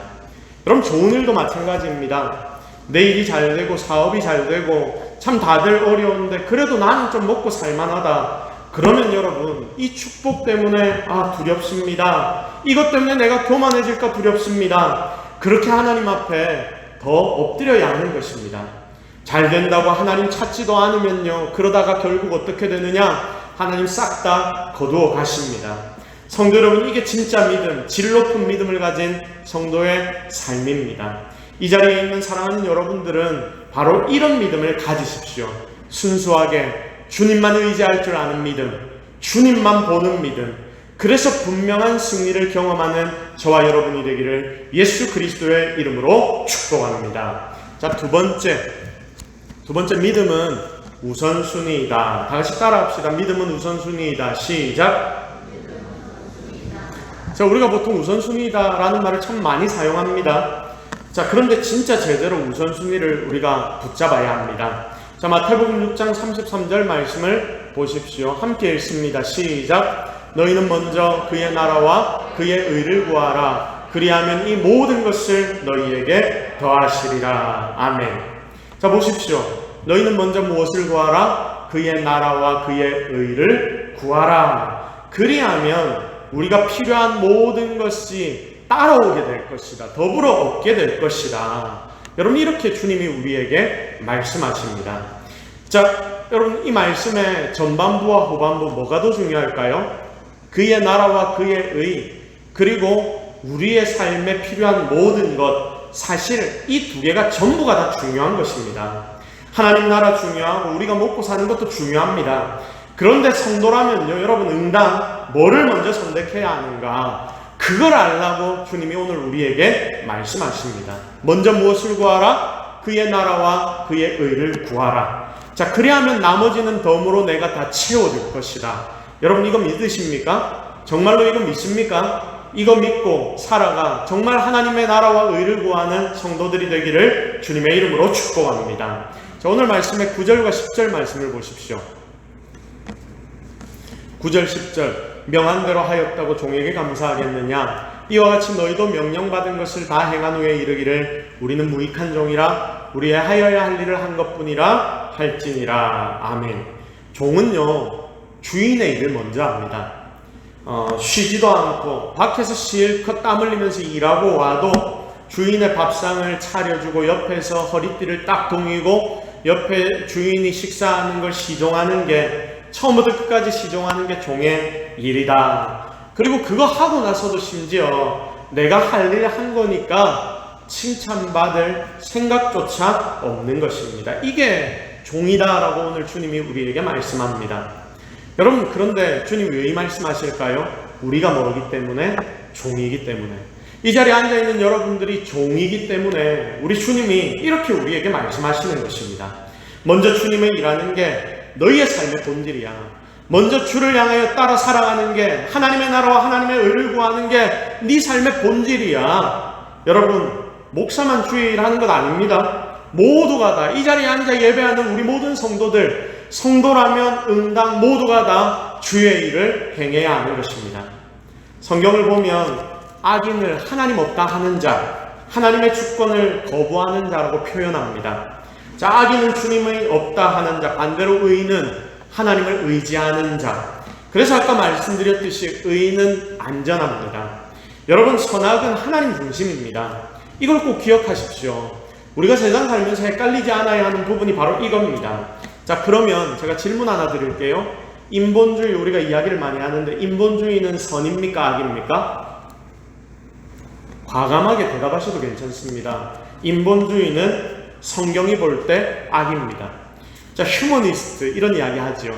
여러분, 좋은 일도 마찬가지입니다. 내 일이 잘 되고 사업이 잘 되고 참 다들 어려운데 그래도 나는 좀 먹고 살만하다. 그러면 여러분, 이 축복 때문에 두렵습니다. 이것 때문에 내가 교만해질까 두렵습니다. 그렇게 하나님 앞에 더 엎드려야 하는 것입니다. 잘 된다고 하나님 찾지도 않으면요, 그러다가 결국 어떻게 되느냐? 하나님 싹 다 거두어 가십니다. 성도 여러분, 이게 진짜 믿음, 질 높은 믿음을 가진 성도의 삶입니다. 이 자리에 있는 사랑하는 여러분들은 바로 이런 믿음을 가지십시오. 순수하게 주님만 의지할 줄 아는 믿음, 주님만 보는 믿음, 그래서 분명한 승리를 경험하는 저와 여러분이 되기를 예수 그리스도의 이름으로 축복합니다. 자, 두 번째 믿음은 우선순위이다. 다 같이 따라합시다. 믿음은 우선순위이다. 시작. 자, 우리가 보통 우선순위다라는 말을 참 많이 사용합니다. 자, 그런데 진짜 제대로 우선순위를 우리가 붙잡아야 합니다. 자, 마태복음 6장 33절 말씀을 보십시오. 함께 읽습니다. 시작. 너희는 먼저 그의 나라와 그의 의를 구하라. 그리하면 이 모든 것을 너희에게 더하시리라. 아멘. 자, 보십시오. 너희는 먼저 무엇을 구하라? 그의 나라와 그의 의를 구하라. 그리하면 우리가 필요한 모든 것이 따라오게 될 것이다. 더불어 얻게 될 것이다. 여러분, 이렇게 주님이 우리에게 말씀하십니다. 자, 여러분, 이 말씀의 전반부와 후반부 뭐가 더 중요할까요? 그의 나라와 그의 의, 그리고 우리의 삶에 필요한 모든 것, 사실 이 두 개가 전부가 다 중요한 것입니다. 하나님 나라 중요하고 우리가 먹고 사는 것도 중요합니다. 그런데 성도라면요, 여러분, 응당 뭐를 먼저 선택해야 하는가, 그걸 알라고 주님이 오늘 우리에게 말씀하십니다. 먼저 무엇을 구하라? 그의 나라와 그의 의를 구하라. 자, 그리하면 나머지는 덤으로 내가 다 채워줄 것이다. 여러분, 이거 믿으십니까? 정말로 이거 믿습니까? 이거 믿고 살아가 정말 하나님의 나라와 의를 구하는 성도들이 되기를 주님의 이름으로 축복합니다. 자, 오늘 말씀의 9절과 10절 말씀을 보십시오. 9절 10절. 명한 대로 하였다고 종에게 감사하겠느냐? 이와 같이 너희도 명령받은 것을 다 행한 후에 이르기를 우리는 무익한 종이라 우리의 하여야 할 일을 한 것뿐이라 할지니라. 아멘. 종은요, 주인의 일을 먼저 합니다. 쉬지도 않고 밖에서 실컷 땀 흘리면서 일하고 와도 주인의 밥상을 차려주고 옆에서 허리띠를 딱 동이고 옆에 주인이 식사하는 걸 시종하는 게, 처음부터 끝까지 시종하는 게 종의 일이다. 그리고 그거 하고 나서도 심지어 내가 할 일 한 거니까 칭찬받을 생각조차 없는 것입니다. 이게 종이다라고 오늘 주님이 우리에게 말씀합니다. 여러분, 그런데 주님이 왜 이 말씀하실까요? 우리가 뭐이기 때문에? 종이기 때문에. 이 자리에 앉아있는 여러분들이 종이기 때문에 우리 주님이 이렇게 우리에게 말씀하시는 것입니다. 먼저 주님의 일하는 게 너희의 삶의 본질이야. 먼저 주를 향하여 따라 살아가는 게, 하나님의 나라와 하나님의 의를 구하는 게 네 삶의 본질이야. 여러분, 목사만 주의 일하는 것 아닙니다. 모두가 다, 이 자리에 앉아 예배하는 우리 모든 성도들, 성도라면 응당 모두가 다 주의 일을 행해야 하는 것입니다. 성경을 보면 악인을 하나님 없다 하는 자, 하나님의 주권을 거부하는 자라고 표현합니다. 자, 악인은 주님의 없다 하는 자, 반대로 의인은 하나님을 의지하는 자. 그래서 아까 말씀드렸듯이 의인은 안전합니다. 여러분, 선악은 하나님 중심입니다. 이걸 꼭 기억하십시오. 우리가 세상 살면서 헷갈리지 않아야 하는 부분이 바로 이겁니다. 자, 그러면 제가 질문 하나 드릴게요. 인본주의, 우리가 이야기를 많이 하는데 인본주의는 선입니까? 악입니까? 과감하게 대답하셔도 괜찮습니다. 인본주의는 성경이 볼 때 악입니다. 자, 휴머니스트 이런 이야기 하죠.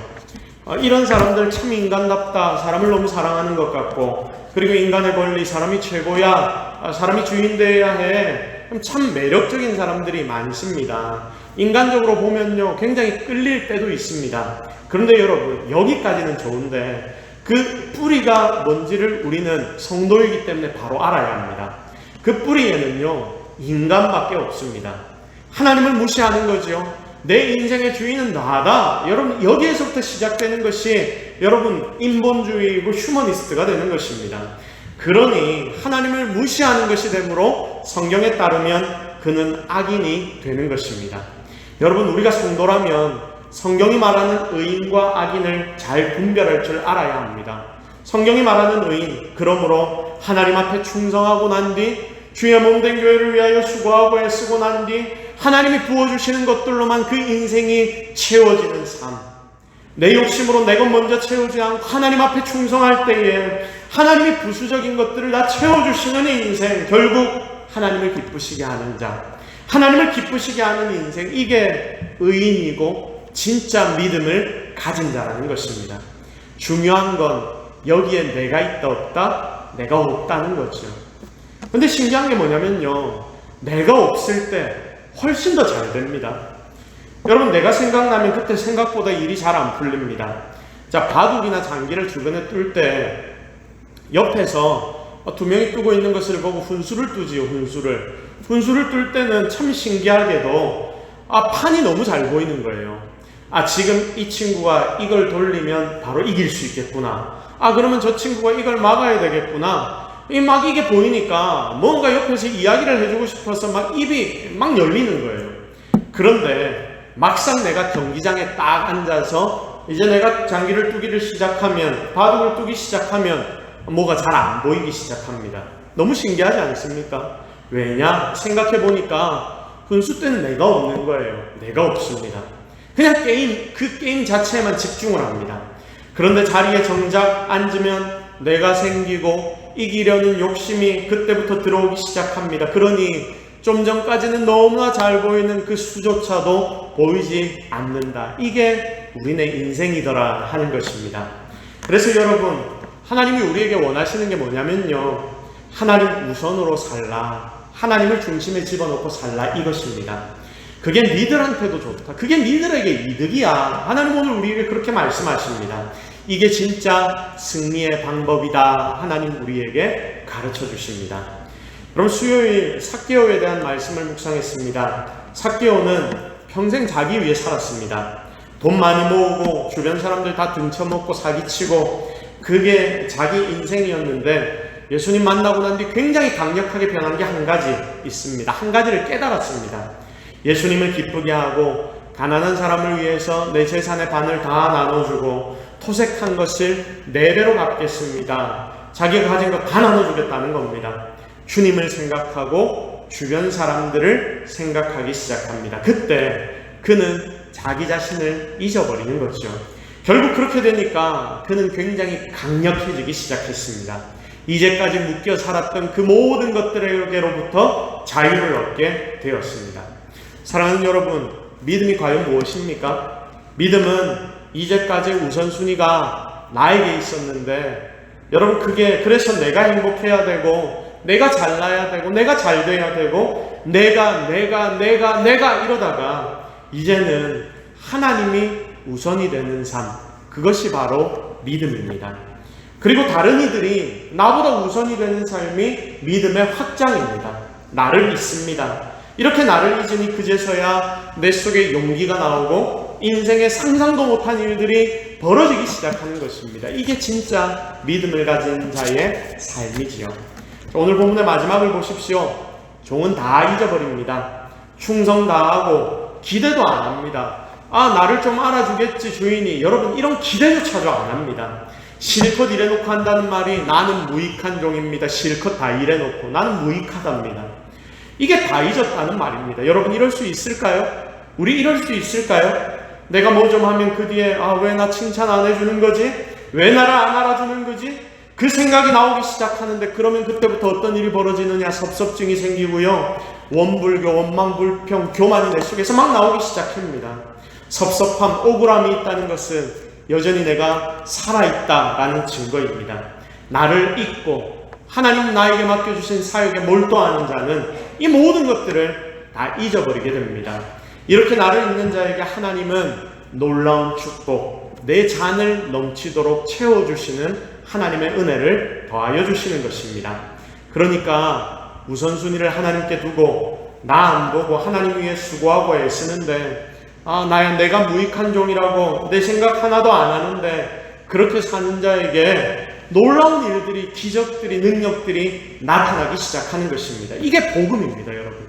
이런 사람들 참 인간답다. 사람을 너무 사랑하는 것 같고, 그리고 인간의 권리, 사람이 최고야. 사람이 주인 되어야 해. 참 매력적인 사람들이 많습니다. 인간적으로 보면요, 굉장히 끌릴 때도 있습니다. 그런데 여러분, 여기까지는 좋은데 그 뿌리가 뭔지를 우리는 성도이기 때문에 바로 알아야 합니다. 그 뿌리에는요, 인간밖에 없습니다. 하나님을 무시하는 거죠. 내 인생의 주인은 나다. 여러분, 여기에서부터 시작되는 것이 여러분 인본주의이고 휴머니스트가 되는 것입니다. 그러니 하나님을 무시하는 것이 되므로 성경에 따르면 그는 악인이 되는 것입니다. 여러분, 우리가 성도라면 성경이 말하는 의인과 악인을 잘 분별할 줄 알아야 합니다. 성경이 말하는 의인, 그러므로 하나님 앞에 충성하고 난 뒤, 주의 몸된 교회를 위하여 수고하고 애쓰고 난 뒤 하나님이 부어주시는 것들로만 그 인생이 채워지는 삶. 내 욕심으로 내 것 먼저 채우지 않고 하나님 앞에 충성할 때에 하나님이 부수적인 것들을 다 채워주시는 인생, 결국 하나님을 기쁘시게 하는 자, 하나님을 기쁘시게 하는 인생, 이게 의인이고 진짜 믿음을 가진 자라는 것입니다. 중요한 건 여기에 내가 있다 없다? 내가 없다는 거죠. 근데 신기한 게 뭐냐면요, 내가 없을 때 훨씬 더 잘 됩니다. 여러분, 내가 생각나면 그때 생각보다 일이 잘 안 풀립니다. 자, 바둑이나 장기를 주변에 뜰 때 옆에서 두 명이 뜨고 있는 것을 보고 훈수를 뜨지요. 훈수를 뜰 때는 참 신기하게도 판이 너무 잘 보이는 거예요. 지금 이 친구가 이걸 돌리면 바로 이길 수 있겠구나. 그러면 저 친구가 이걸 막아야 되겠구나. 막 이게 보이니까 뭔가 옆에서 이야기를 해주고 싶어서 막 입이 막 열리는 거예요. 그런데 막상 내가 경기장에 딱 앉아서 이제 내가 장기를 두기를 시작하면, 바둑을 두기 시작하면 뭐가 잘 안 보이기 시작합니다. 너무 신기하지 않습니까? 왜냐? 생각해 보니까 훈수 때는 내가 없는 거예요. 내가 없습니다. 그냥 그 게임 자체에만 집중을 합니다. 그런데 자리에 정작 앉으면 내가 생기고 이기려는 욕심이 그때부터 들어오기 시작합니다. 그러니 좀 전까지는 너무나 잘 보이는 그 수조차도 보이지 않는다. 이게 우리네 인생이더라 하는 것입니다. 그래서 여러분, 하나님이 우리에게 원하시는 게 뭐냐면요, 하나님 우선으로 살라, 하나님을 중심에 집어넣고 살라, 이것입니다. 그게 니들한테도 좋다, 그게 니들에게 이득이야. 하나님 오늘 우리에게 그렇게 말씀하십니다. 이게 진짜 승리의 방법이다. 하나님 우리에게 가르쳐 주십니다. 그럼 수요일 삭개오에 대한 말씀을 묵상했습니다. 삭개오는 평생 자기 위해 살았습니다. 돈 많이 모으고 주변 사람들 다 등쳐먹고 사기치고 그게 자기 인생이었는데, 예수님 만나고 난 뒤 굉장히 강력하게 변한 게 한 가지 있습니다. 한 가지를 깨달았습니다. 예수님을 기쁘게 하고 가난한 사람을 위해서 내 재산의 반을 다 나눠주고 토색한 것을 4배로 갚겠습니다. 자기가 가진 것 다 나눠주겠다는 겁니다. 주님을 생각하고 주변 사람들을 생각하기 시작합니다. 그때 그는 자기 자신을 잊어버리는 거죠. 결국 그렇게 되니까 그는 굉장히 강력해지기 시작했습니다. 이제까지 묶여 살았던 그 모든 것들에게로부터 자유를 얻게 되었습니다. 사랑하는 여러분, 믿음이 과연 무엇입니까? 믿음은 이제까지 우선순위가 나에게 있었는데, 여러분, 그래서 내가 행복해야 되고 내가 잘나야 되고 내가 잘 돼야 되고 내가 이러다가 이제는 하나님이 우선이 되는 삶, 그것이 바로 믿음입니다. 그리고 다른 이들이 나보다 우선이 되는 삶이 믿음의 확장입니다. 나를 믿습니다. 이렇게 나를 잊으니 그제서야 내 속에 용기가 나오고 인생에 상상도 못한 일들이 벌어지기 시작하는 것입니다. 이게 진짜 믿음을 가진 자의 삶이지요. 오늘 본문의 마지막을 보십시오. 종은 다 잊어버립니다. 충성 다하고 기대도 안 합니다. 나를 좀 알아주겠지 주인이. 여러분, 이런 기대조차도 안 합니다. 실컷 일해놓고 한다는 말이 나는 무익한 종입니다. 실컷 다 일해놓고 나는 무익하답니다. 이게 다 잊었다는 말입니다. 여러분, 이럴 수 있을까요? 우리 이럴 수 있을까요? 내가 뭐 좀 하면 그 뒤에 왜 나 칭찬 안 해주는 거지? 왜 나를 안 알아주는 거지? 그 생각이 나오기 시작하는데, 그러면 그때부터 어떤 일이 벌어지느냐? 섭섭증이 생기고요, 원불교, 원망불평, 교만이 내 속에서 막 나오기 시작합니다. 섭섭함, 억울함이 있다는 것은 여전히 내가 살아있다라는 증거입니다. 나를 잊고 하나님 나에게 맡겨주신 사역에 몰두하는 자는 이 모든 것들을 다 잊어버리게 됩니다. 이렇게 나를 잊는 자에게 하나님은 놀라운 축복, 내 잔을 넘치도록 채워주시는 하나님의 은혜를 더하여 주시는 것입니다. 그러니까 우선순위를 하나님께 두고 나 안 보고 하나님 위해 수고하고 애쓰는데, 내가 무익한 종이라고 내 생각 하나도 안 하는데, 그렇게 사는 자에게 놀라운 일들이, 기적들이, 능력들이 나타나기 시작하는 것입니다. 이게 복음입니다, 여러분.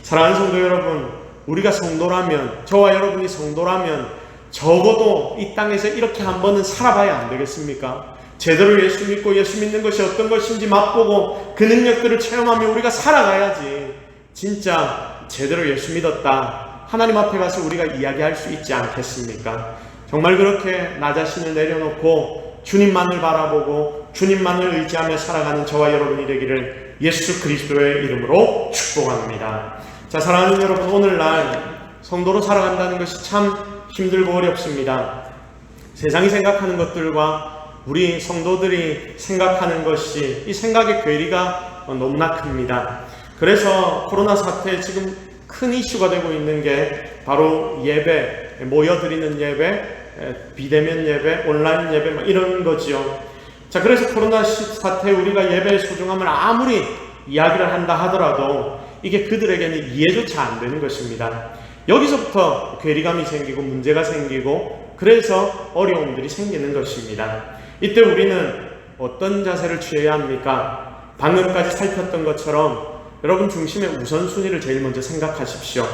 사랑하는 성도 여러분, 우리가 성도라면, 저와 여러분이 성도라면 적어도 이 땅에서 이렇게 한 번은 살아봐야 안 되겠습니까? 제대로 예수 믿고 예수 믿는 것이 어떤 것인지 맛보고 그 능력들을 체험하며 우리가 살아가야지 진짜 제대로 예수 믿었다, 하나님 앞에 가서 우리가 이야기할 수 있지 않겠습니까? 정말 그렇게 나 자신을 내려놓고 주님만을 바라보고 주님만을 의지하며 살아가는 저와 여러분이 되기를 예수 그리스도의 이름으로 축복합니다. 자, 사랑하는 여러분, 오늘날 성도로 살아간다는 것이 참 힘들고 어렵습니다. 세상이 생각하는 것들과 우리 성도들이 생각하는 것이, 이 생각의 괴리가 너무나 큽니다. 그래서 코로나 사태에 지금 큰 이슈가 되고 있는 게 바로 예배, 모여드리는 예배, 비대면 예배, 온라인 예배 이런 거지요. 자, 그래서 코로나 사태에 우리가 예배의 소중함을 아무리 이야기를 한다 하더라도 이게 그들에게는 이해조차 안 되는 것입니다. 여기서부터 괴리감이 생기고 문제가 생기고 그래서 어려움들이 생기는 것입니다. 이때 우리는 어떤 자세를 취해야 합니까? 방금까지 살폈던 것처럼 여러분 중심의 우선순위를 제일 먼저 생각하십시오.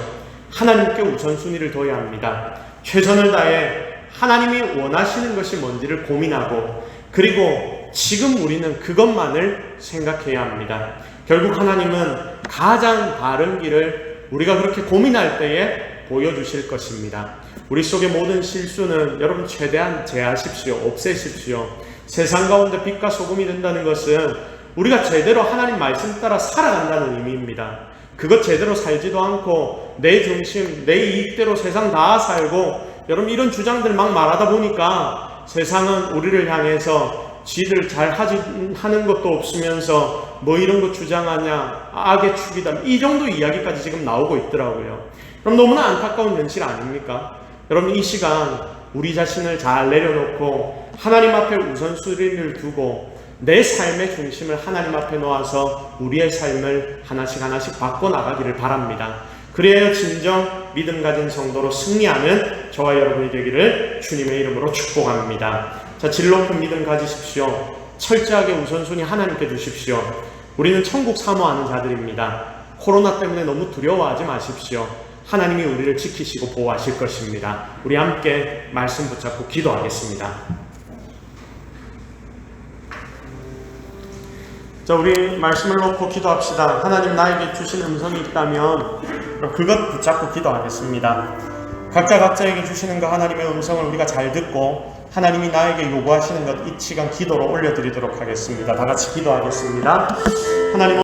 하나님께 우선순위를 둬야 합니다. 최선을 다해 하나님이 원하시는 것이 뭔지를 고민하고, 그리고 지금 우리는 그것만을 생각해야 합니다. 결국 하나님은 가장 바른 길을 우리가 그렇게 고민할 때에 보여주실 것입니다. 우리 속의 모든 실수는 여러분 최대한 제하십시오. 없애십시오. 세상 가운데 빛과 소금이 된다는 것은 우리가 제대로 하나님 말씀 따라 살아간다는 의미입니다. 그것 제대로 살지도 않고 내 중심, 내 이익대로 세상 다 살고, 여러분 이런 주장들 막 말하다 보니까 세상은 우리를 향해서 지들 잘 하는 것도 없으면서 뭐 이런 거 주장하냐, 악의 축이다, 이 정도 이야기까지 지금 나오고 있더라고요. 그럼 너무나 안타까운 현실 아닙니까? 여러분 이 시간 우리 자신을 잘 내려놓고 하나님 앞에 우선순위를 두고 내 삶의 중심을 하나님 앞에 놓아서 우리의 삶을 하나씩 바꿔나가기를 바랍니다. 그래야 진정 믿음 가진 성도로 승리하는 저와 여러분이 되기를 주님의 이름으로 축복합니다. 자, 질 높은 믿음 가지십시오. 철저하게 우선순위 하나님께 두십시오. 우리는 천국 사모하는 자들입니다. 코로나 때문에 너무 두려워하지 마십시오. 하나님이 우리를 지키시고 보호하실 것입니다. 우리 함께 말씀 붙잡고 기도하겠습니다. 자, 우리 말씀을 놓고 기도합시다. 하나님 나에게 주신 음성이 있다면 그것 붙잡고 기도하겠습니다. 각자에게 주시는 그 하나님의 음성을 우리가 잘 듣고 하나님이 나에게 요구하시는 것 이 시간 기도로 올려드리도록 하겠습니다. 다 같이 기도하겠습니다. 하나님